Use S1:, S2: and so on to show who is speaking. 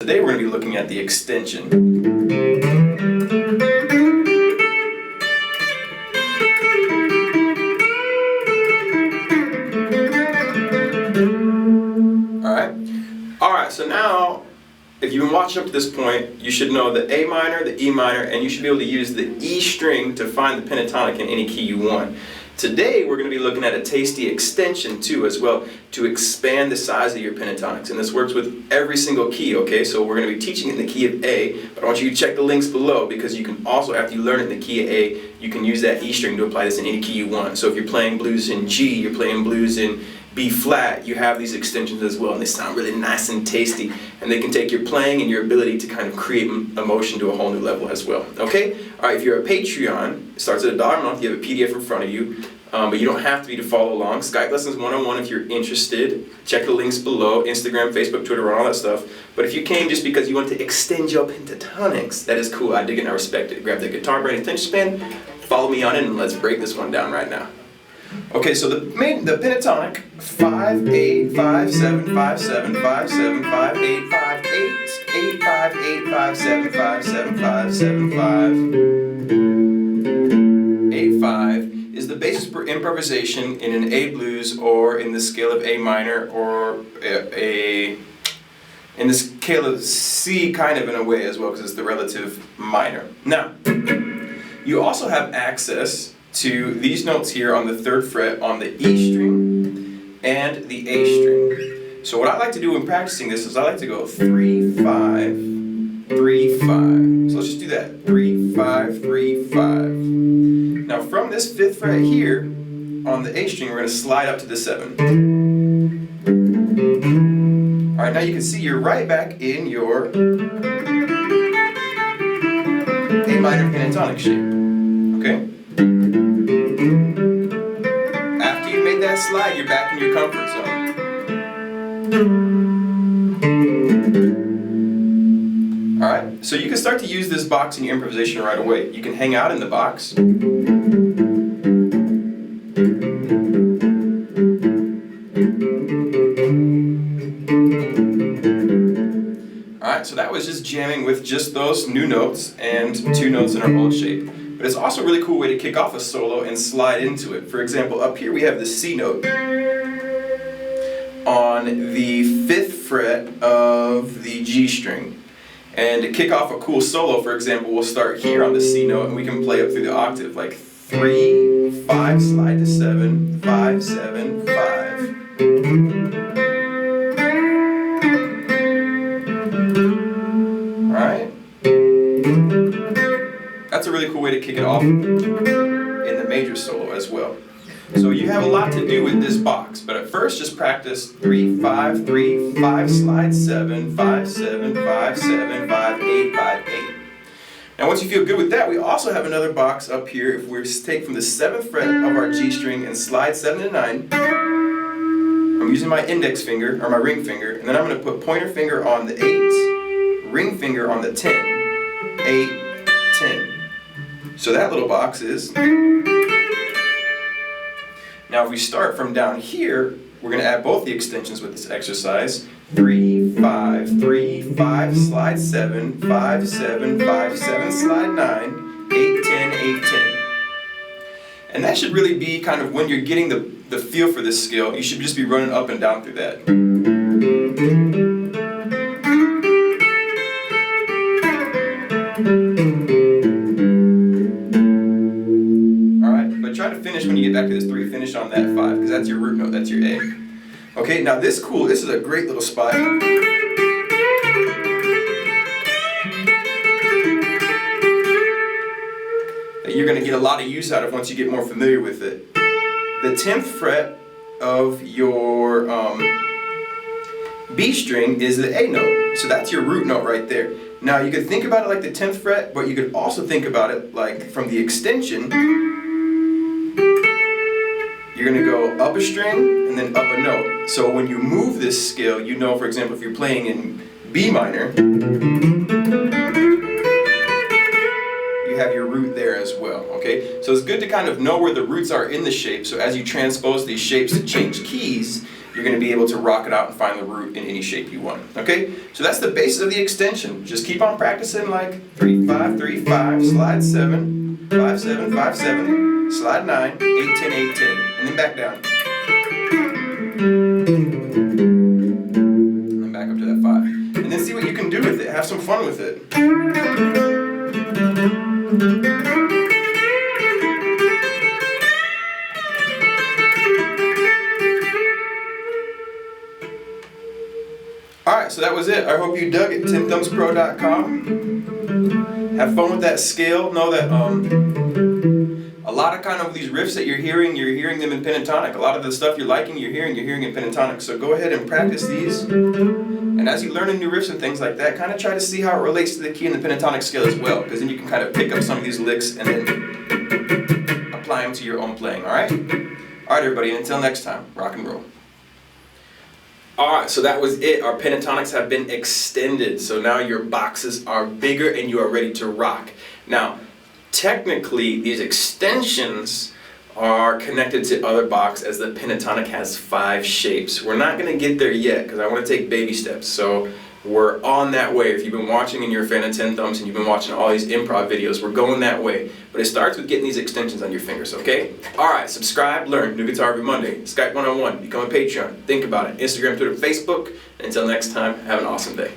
S1: Today we're going to be looking at the extension. Alright, so now, if you've been watching up to this point, you should know the A minor, the E minor, and you should be able to use the E string to find the pentatonic in any key you want. Today we're going to be looking at a tasty extension too as well to expand the size of your pentatonics, and this works with every single key, okay? So we're going to be teaching it in the key of A, but I want you to check the links below because you can also, after you learn it in the key of A, you can use that E string to apply this in any key you want. So if you're playing blues in G, you're playing blues in B flat, you have these extensions as well, and they sound really nice and tasty, and they can take your playing and your ability to kind of create emotion to a whole new level as well, okay? Alright, if you're a Patreon, it starts at $1 a month, you have a PDF in front of you, but you don't have to be to follow along. Skype lessons 101 if you're interested. Check the links below, Instagram, Facebook, Twitter, all that stuff. But if you came just because you want to extend your pentatonics, that is cool, I dig it and I respect it. Grab the guitar brain attention span, follow me on it, and let's break this one down right now. Okay, so the pentatonic 5 8 5 7 5 7 5 7 5 8 5 8 8 5 8 5 7 5 7 5 7 5 8 5 is the basis for improvisation in an A blues or in the scale of A minor or in the scale of C kind of in a way as well because it's the relative minor. Now, you also have access to these notes here on the 3rd fret on the E string and the A string. So what I like to do when practicing this is I like to go 3 5 3 5. So let's just do that. 3 5 3 5. Now from this 5th fret here on the A string we're going to slide up to the 7. Alright, now you can see you're right back in your A minor pentatonic shape. Okay? After you made that slide, you're back in your comfort zone. Alright, so you can start to use this box in your improvisation right away. You can hang out in the box. Alright, so that was just jamming with just those new notes and 2 notes in our old shape. But it's also a really cool way to kick off a solo and slide into it. For example, up here we have the C note on the 5th fret of the G string. And to kick off a cool solo, for example, we'll start here on the C note and we can play up through the octave, like 3, 5, slide to 7, 5, 7, 5. Alright? That's a really cool way to kick it off in the major solo as well. So you have a lot to do with this box, but at first just practice 3, 5, 3, 5, slide 7, 5, 7, 5, 7, 5, 8, 5, 8. Now once you feel good with that, we also have another box up here. If we take from the 7th fret of our G string and slide 7 to 9, I'm using my index finger, or my ring finger, and then I'm going to put pointer finger on the 8, ring finger on the 10, 8, 10. So that little box is... Now if we start from down here, we're going to add both the extensions with this exercise. 3, 5, 3, 5, slide 7, 5, 7, 5, 7, slide 9, 8, 10, 8, 10. And that should really be kind of when you're getting the feel for this scale, you should just be running up and down through that. Try to finish when you get back to this 3, finish on that 5, because that's your root note, that's your A. Okay, now this is a great little spot. That you're going to get a lot of use out of once you get more familiar with it. The 10th fret of your B string is the A note, so that's your root note right there. Now you could think about it like the 10th fret, but you could also think about it like from the extension. You're going to go up a string and then up a note. So when you move this scale, you know, for example, if you're playing in B minor, you have your root there as well, okay? So it's good to kind of know where the roots are in the shape, so as you transpose these shapes to change keys, you're going to be able to rock it out and find the root in any shape you want. Okay? So that's the basis of the extension. Just keep on practicing like 3-5, 3-5, slide 7, 5-7, 5-7, slide 9, 8-10, 8-10, and then back down. And then back up to that 5. And then see what you can do with it. Have some fun with it. Alright, so that was it. I hope you dug it. TenThumbsPro.com. Have fun with that scale. Know that a lot of kind of these riffs that you're hearing them in pentatonic. A lot of the stuff you're hearing in pentatonic. So go ahead and practice these. And as you learn new riffs and things like that, kind of try to see how it relates to the key in the pentatonic scale as well. Because then you can kind of pick up some of these licks and then apply them to your own playing. Alright? Alright everybody, and until next time, rock and roll. Alright, so that was it. Our pentatonics have been extended. So now your boxes are bigger and you are ready to rock. Now, technically, these extensions are connected to other box as the pentatonic has 5 shapes. We're not going to get there yet because I want to take baby steps. So we're on that way. If you've been watching and you're a fan of TenThumbs and you've been watching all these improv videos, we're going that way. But it starts with getting these extensions on your fingers, okay? Alright, subscribe, learn, new guitar every Monday, Skype 101, become a Patreon, think about it, Instagram, Twitter, Facebook. Until next time, have an awesome day.